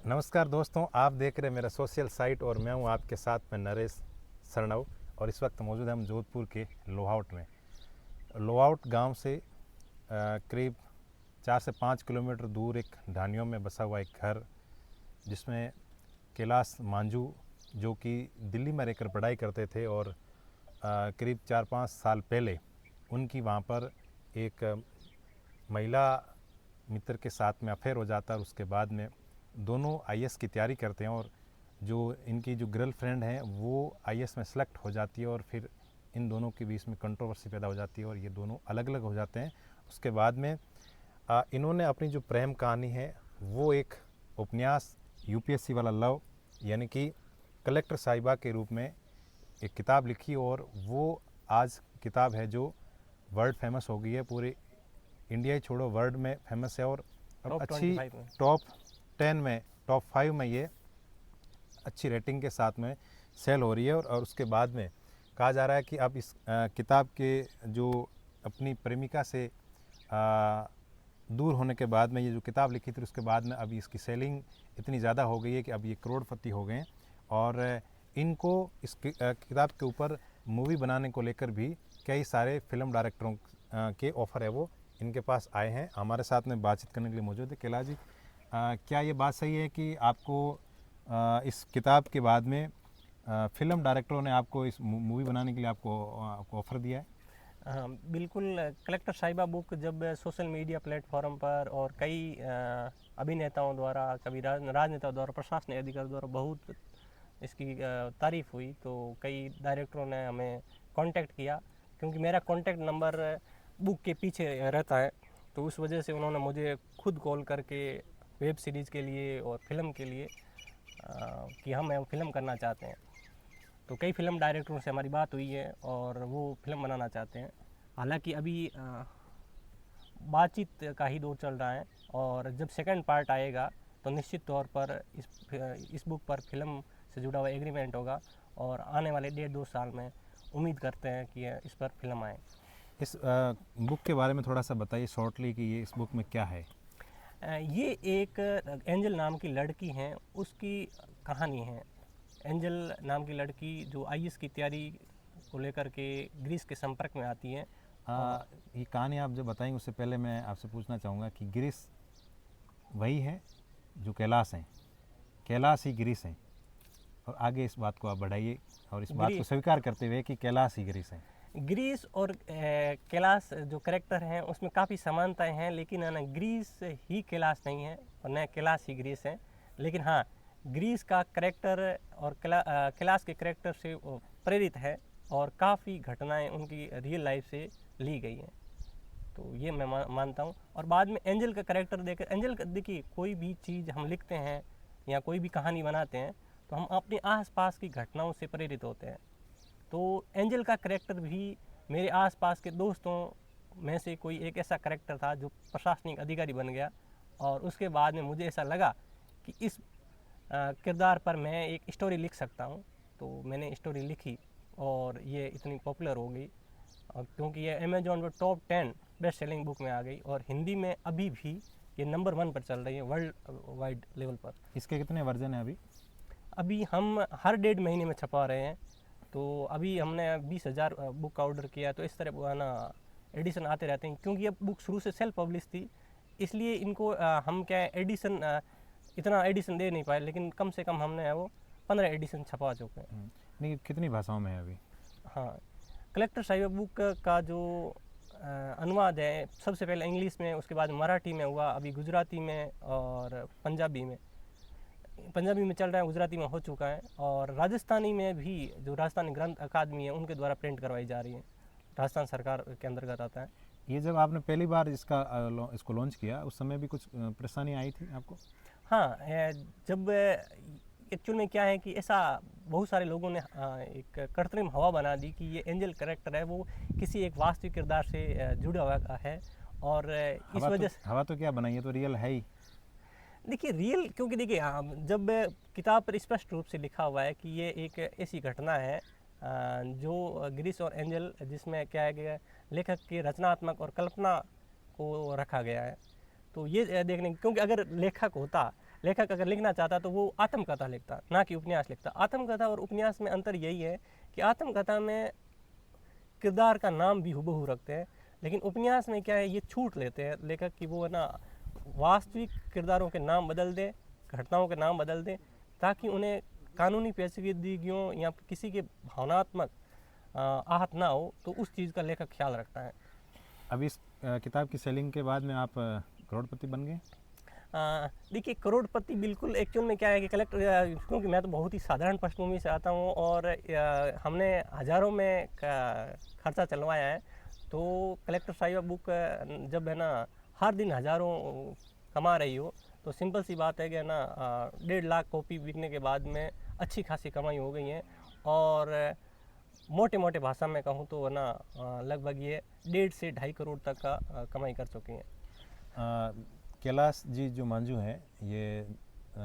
नमस्कार दोस्तों, आप देख रहे हैं मेरा सोशल साइट और मैं हूं आपके साथ में नरेश सरनव। और इस वक्त मौजूद है हम जोधपुर के लोहावट में। लोहावट गांव से करीब 4 से 5 किलोमीटर दूर एक ढानियों में बसा हुआ एक घर, जिसमें कैलाश मांझू, जो कि दिल्ली में रहकर पढ़ाई करते थे और करीब 4-5 साल पहले उनकी वहाँ पर एक महिला मित्र के साथ में अफेयर हो जाता है। और उसके बाद में दोनों आईएएस की तैयारी करते हैं और जो इनकी जो गर्लफ्रेंड है वो आईएएस में सेलेक्ट हो जाती है और फिर इन दोनों के बीच में कंट्रोवर्सी पैदा हो जाती है और ये दोनों अलग अलग हो जाते हैं। उसके बाद में इन्होंने अपनी जो प्रेम कहानी है वो एक उपन्यास यूपीएससी वाला लव यानी कि कलेक्टर साहिबा के रूप में एक किताब लिखी और वो आज किताब है जो वर्ल्ड फेमस हो गई है। पूरे इंडिया ही छोड़ो, वर्ल्ड में फेमस है और अच्छी टॉप 10 में, टॉप 5 में ये अच्छी रेटिंग के साथ में सेल हो रही है। और उसके बाद में कहा जा रहा है कि अब इस किताब के जो अपनी प्रेमिका से दूर होने के बाद में ये जो किताब लिखी थी, उसके बाद में अभी इसकी सेलिंग इतनी ज़्यादा हो गई है कि अब ये करोड़पति हो गए हैं। और इनको इस किताब के ऊपर मूवी बनाने को लेकर भी कई सारे फिल्म डायरेक्टरों के ऑफ़र है वो इनके पास आए हैं। हमारे साथ में बातचीत करने के लिए मौजूद है कैलाश जी। क्या ये बात सही है कि आपको इस किताब के बाद में फिल्म डायरेक्टरों ने आपको इस मूवी बनाने के लिए आपको ऑफ़र दिया है? हाँ बिल्कुल। कलेक्टर साहिबा बुक जब सोशल मीडिया प्लेटफॉर्म पर और कई अभिनेताओं द्वारा, कभी राजनेताओं द्वारा, प्रशासनिक अधिकारियों द्वारा बहुत इसकी तारीफ़ हुई, तो कई डायरेक्टरों ने हमें कांटेक्ट किया। क्योंकि मेरा कांटेक्ट नंबर बुक के पीछे रहता है, तो उस वजह से उन्होंने मुझे खुद कॉल करके वेब सीरीज़ के लिए और फिल्म के लिए कि हम फिल्म करना चाहते हैं। तो कई फिल्म डायरेक्टरों से हमारी बात हुई है और वो फिल्म बनाना चाहते हैं। हालांकि अभी बातचीत का ही दौर चल रहा है और जब सेकंड पार्ट आएगा तो निश्चित तौर पर इस बुक पर फिल्म से जुड़ा हुआ एग्रीमेंट होगा और आने वाले 1.5-2 साल में उम्मीद करते हैं कि इस पर फिल्म आए। इस बुक के बारे में थोड़ा सा बताइए शॉर्टली कि ये इस बुक में क्या है। ये एक एंजल नाम की लड़की है, उसकी कहानी है। एंजल नाम की लड़की जो आईएएस की तैयारी को लेकर के ग्रीस के संपर्क में आती है। ये कहानी आप जब बताएंगे उससे पहले मैं आपसे पूछना चाहूँगा कि गिरीश वही है जो कैलाश हैं, कैलाश ही गिरीश हैं, और आगे इस बात को आप बढ़ाइए और इस बात को स्वीकार करते हुए कि कैलाश ही गिरीश हैं। ग्रीस और कैलाश जो कैरेक्टर हैं उसमें काफ़ी समानताएं हैं, लेकिन है ना, ग्रीस ही कैलाश नहीं है और न कैलाश ही ग्रीस है। लेकिन हाँ, ग्रीस का कैरेक्टर और कैलाश के कैरेक्टर से प्रेरित है और काफ़ी घटनाएं उनकी रियल लाइफ से ली गई हैं, तो ये मैं मानता हूँ। और बाद में एंजल का कैरेक्टर देखकर, एंजल का देखिए, कोई भी चीज़ हम लिखते हैं या कोई भी कहानी बनाते हैं तो हम अपने आसपास की घटनाओं से प्रेरित होते हैं। तो एंजल का करैक्टर भी मेरे आसपास के दोस्तों में से कोई एक ऐसा करैक्टर था जो प्रशासनिक अधिकारी बन गया और उसके बाद में मुझे ऐसा लगा कि इस किरदार पर मैं एक स्टोरी लिख सकता हूँ। तो मैंने स्टोरी लिखी और ये इतनी पॉपुलर हो गई और क्योंकि ये अमेजॉन पर टॉप 10 बेस्ट सेलिंग बुक में आ गई और हिंदी में अभी भी ये नंबर 1 पर चल रही है वर्ल्ड वाइड लेवल पर। इसके कितने वर्जन हैं अभी हम हर 1.5 महीने में छपा रहे हैं। तो अभी हमने 20,000 बुक का ऑर्डर किया, तो इस तरह ना एडिशन आते रहते हैं। क्योंकि ये बुक शुरू से सेल्फ पब्लिश थी, इसलिए इनको हम क्या है एडिशन इतना एडिशन दे नहीं पाए, लेकिन कम से कम हमने वो 15 एडिशन छपा चुके हैं। नहीं, कितनी भाषाओं में है अभी? हाँ, कलेक्टर साहिबा बुक का जो अनुवाद है सबसे पहले इंग्लिश में, उसके बाद मराठी में हुआ, अभी गुजराती में और पंजाबी में चल रहा है, गुजराती में हो चुका है और राजस्थानी में भी जो राजस्थानी ग्रंथ अकादमी है उनके द्वारा प्रिंट करवाई जा रही है, राजस्थान सरकार के अंतर्गत आता है। ये जब आपने पहली बार इसको लॉन्च किया उस समय भी कुछ परेशानी आई थी आपको? हाँ, जब एक्चुअल में क्या है कि ऐसा बहुत सारे लोगों ने एक कृत्रिम हवा बना दी कि ये एंजल कैरेक्टर है वो किसी एक वास्तविक किरदार से जुड़ा हुआ है और इस वजह से हवा तो क्या बनाई है, तो रियल है ही। देखिए रियल, क्योंकि देखिए जब किताब पर स्पष्ट रूप से लिखा हुआ है कि ये एक ऐसी घटना है जो गिरीश और एंजल, जिसमें क्या है कि लेखक की रचनात्मक और कल्पना को रखा गया है। तो ये देखने, क्योंकि अगर लेखक होता लेखक अगर लिखना चाहता तो वो आत्मकथा लिखता, ना कि उपन्यास लिखता। आत्मकथा और उपन्यास में अंतर यही है कि आत्मकथा में किरदार का नाम भी हूबहू रखते हैं, लेकिन उपन्यास में क्या है, ये छूट लेते हैं लेखक कि वो है ना वास्तविक किरदारों के नाम बदल दे, घटनाओं के नाम बदल दे, ताकि उन्हें कानूनी पेचीदगियों या किसी के भावनात्मक आहत ना हो, तो उस चीज़ का लेखक ख्याल रखता है। अब इस किताब की सेलिंग के बाद में आप करोड़पति बन गए? देखिए, करोड़पति बिल्कुल एक्चुअल में क्या है कि कलेक्टर, क्योंकि मैं तो बहुत ही साधारण पृष्ठभूमि से आता हूँ और हमने हज़ारों में खर्चा चलवाया है, तो कलेक्टर साहिबा बुक जब है ना हर दिन हज़ारों कमा रही हो, तो सिंपल सी बात है कि है ना 1.5 लाख कॉपी बिकने के बाद में अच्छी खासी कमाई हो गई है। और मोटे मोटे भाषा में कहूँ तो है ना लगभग ये 1.5 से 2.5 करोड़ तक का कमाई कर चुकी हैं। कैलाश जी जो मांझू हैं, ये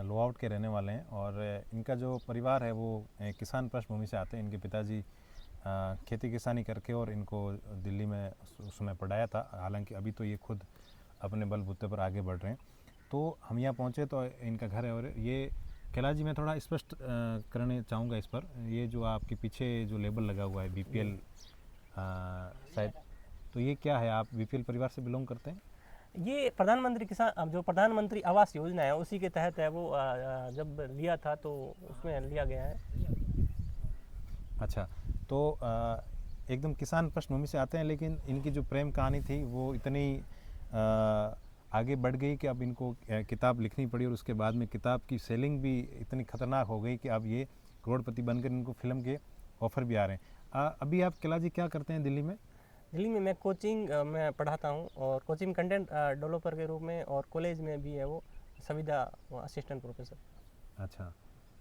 लोहाउट के रहने वाले हैं और इनका जो परिवार है वो किसान पृष्ठभूमि से आते हैं। इनके पिताजी खेती किसानी करके और इनको दिल्ली में उस समय पढ़ाया था, हालांकि अभी तो ये खुद अपने बलबूते पर आगे बढ़ रहे हैं। तो हम यहाँ पहुँचे तो इनका घर है। और ये कैलाश जी, मैं थोड़ा स्पष्ट करने चाहूँगा इस पर, ये जो आपके पीछे जो लेबल लगा हुआ है BPL शायद, तो ये क्या है? आप BPL परिवार से बिलोंग करते हैं? ये प्रधानमंत्री किसान, जो प्रधानमंत्री आवास योजना है उसी के तहत है। वो जब लिया था तो उसमें लिया गया है। अच्छा, तो एकदम किसान पृष्ठभूमि से आते हैं, लेकिन इनकी जो प्रेम कहानी थी वो इतनी आगे बढ़ गई कि अब इनको किताब लिखनी पड़ी और उसके बाद में किताब की सेलिंग भी इतनी ख़तरनाक हो गई कि अब ये करोड़पति बनकर इनको फिल्म के ऑफ़र भी आ रहे हैं। अभी आप कैलाश जी क्या करते हैं दिल्ली में? दिल्ली में मैं कोचिंग में पढ़ाता हूँ और कोचिंग कंटेंट डेवलपर के रूप में, और कॉलेज में भी है वो संविदा असिस्टेंट प्रोफेसर। अच्छा,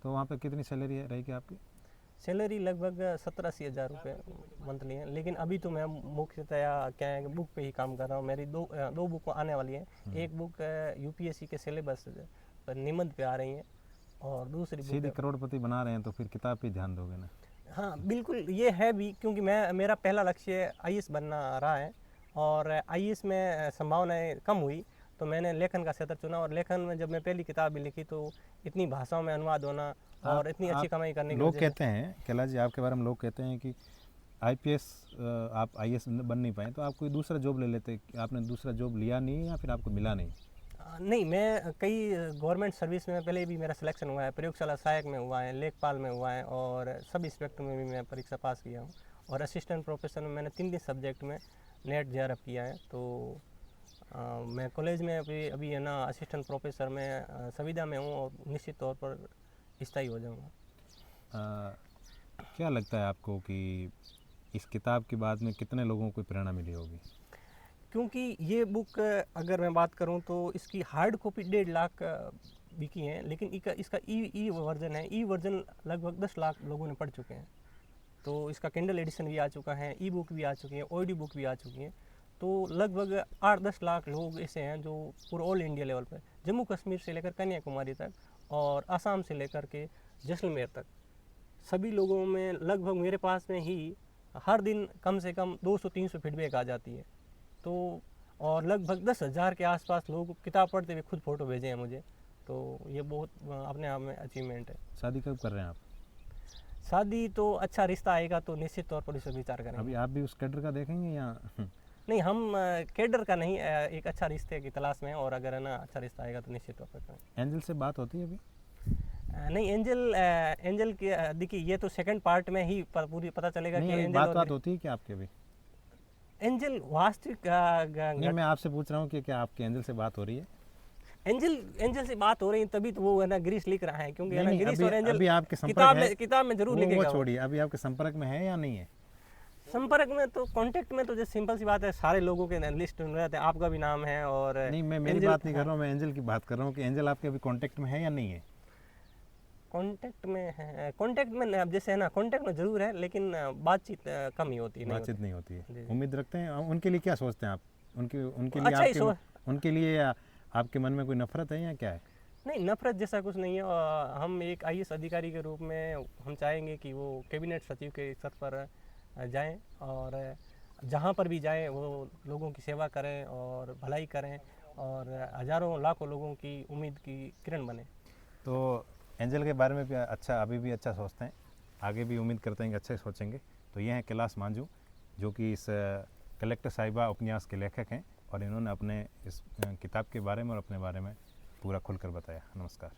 तो वहाँ पे कितनी सैलरी है रहेगी आपकी? सैलरी लगभग 70-80 हज़ार रुपये मंथली है, लेकिन अभी तो मैं मुख्यतया क्या है कि बुक पे ही काम कर रहा हूँ। मेरी दो बुक आने वाली है। एक बुक UPSC के सिलेबस पर निबंध पे आ रही है, और दूसरी सीधे बुक करोड़पति बना रहे हैं तो फिर किताब पे ध्यान दोगे ना? हाँ बिल्कुल, ये है भी, क्योंकि मेरा पहला लक्ष्य IAS बनना रहा है, और IAS में संभावनाएं कम हुई तो मैंने लेखन का क्षेत्र चुना। और लेखन में जब मैं पहली किताब भी लिखी तो इतनी भाषाओं में अनुवाद होना और इतनी अच्छी कमाई करने की लोग वजह से। कहते हैं कैलाश जी, आपके बारे में लोग कहते हैं कि IPS आप IAS बन नहीं पाए तो आप कोई दूसरा जॉब ले लेते। आपने दूसरा जॉब लिया नहीं या फिर आपको मिला नहीं? नहीं, मैं कई गवर्नमेंट सर्विस में पहले भी मेरा सिलेक्शन हुआ है। प्रयोगशाला सहायक में हुआ है, लेखपाल में हुआ है, और सब इंस्पेक्टर में भी मैं परीक्षा पास किया हूँ। और असिस्टेंट प्रोफेसर में मैंने 3 सब्जेक्ट में नेट JRF किया है। तो मैं कॉलेज में अभी है ना असिस्टेंट प्रोफेसर में संविदा में हूँ, और निश्चित तौर पर स्थायी हो जाऊँगा। क्या लगता है आपको कि इस किताब के बाद में कितने लोगों को प्रेरणा मिली होगी? क्योंकि ये बुक अगर मैं बात करूं तो इसकी हार्ड कॉपी 1.5 लाख बिकी हैं, लेकिन इसका ई वर्जन है। ई वर्जन लगभग 10 लाख लोगों ने पढ़ चुके हैं। तो इसका किंडल एडिशन भी आ चुका है, ई बुक भी आ चुकी है, ऑडियो बुक भी आ चुकी है। तो लगभग 8-10 लाख लोग ऐसे हैं जो पूरे ऑल इंडिया लेवल पर, जम्मू कश्मीर से लेकर कन्याकुमारी तक और असम से लेकर के जैसलमेर तक, सभी लोगों में लगभग मेरे पास में ही हर दिन कम से कम 200-300 फीडबैक आ जाती है। तो और लगभग 10,000 के आसपास लोग किताब पढ़ते हुए खुद फ़ोटो भेजे हैं मुझे। तो ये बहुत अपने आप में अचीवमेंट है। शादी कब कर रहे हैं आप? शादी तो अच्छा रिश्ता आएगा तो निश्चित तौर पर इस पर विचार करेंगे। अभी आप भी उस कैडर का देखेंगे या? नहीं, हम कैडर का नहीं, एक अच्छा रिश्ते की तलाश में है, और अगर है ना अच्छा रिश्ता आएगा तो निश्चित तौर पर करेंगे। एंजल से बात होती है अभी? नहीं, एंजल की देखिए, ये तो सेकंड पार्ट में ही पूरी पता चलेगा कि एंजल बात होती है क्या आपके अभी? एंजल वास्तविक नहीं, मैं आपसे पूछ रहा हूँ कि क्या आपकी एंजल से बात हो रही है? एंजल से बात हो रही है, तभी तो वो है ना गिरीश लिख रहा है, क्योंकि है ना गिरीश और एंजल अभी आपके संपर्क किताब में जरूर लिखेगा। वो छोड़िए, अभी आपके संपर्क में है या नहीं है? संपर्क में तो कांटेक्ट में तो जैसे सिंपल सी बात है, सारे लोगों के लिस्ट में रहते हैं, आपका भी नाम है। और नहीं, मैं मेरी बात नहीं कर रहा हूँ, मैं एंजल की बात कर रहा हूँ कि एंजल आपके अभी कांटेक्ट में है या नहीं है? कांटेक्ट में है, कांटेक्ट में अब जैसे है ना कांटेक्ट में जरूर है, लेकिन बातचीत कम ही होती है। बातचीत नहीं होती है। उम्मीद रखते हैं। उनके लिए क्या सोचते हैं आप? उनके लिए आपके मन में कोई नफरत है या क्या है? नहीं, नफरत जैसा कुछ नहीं है। हम एक IAS अधिकारी के रूप में हम चाहेंगे कि वो कैबिनेट सचिव के स्तर पर जाएं, और जहाँ पर भी जाएं वो लोगों की सेवा करें और भलाई करें, और हज़ारों लाखों लोगों की उम्मीद की किरण बने। तो एंजल के बारे में भी अच्छा, अभी भी अच्छा सोचते हैं, आगे भी उम्मीद करते हैं कि अच्छे सोचेंगे। तो ये हैं कैलाश मांझू, जो कि इस कलेक्टर साहिबा उपन्यास के लेखक हैं, और इन्होंने अपने इस किताब के बारे में और अपने बारे में पूरा खुलकर बताया। नमस्कार।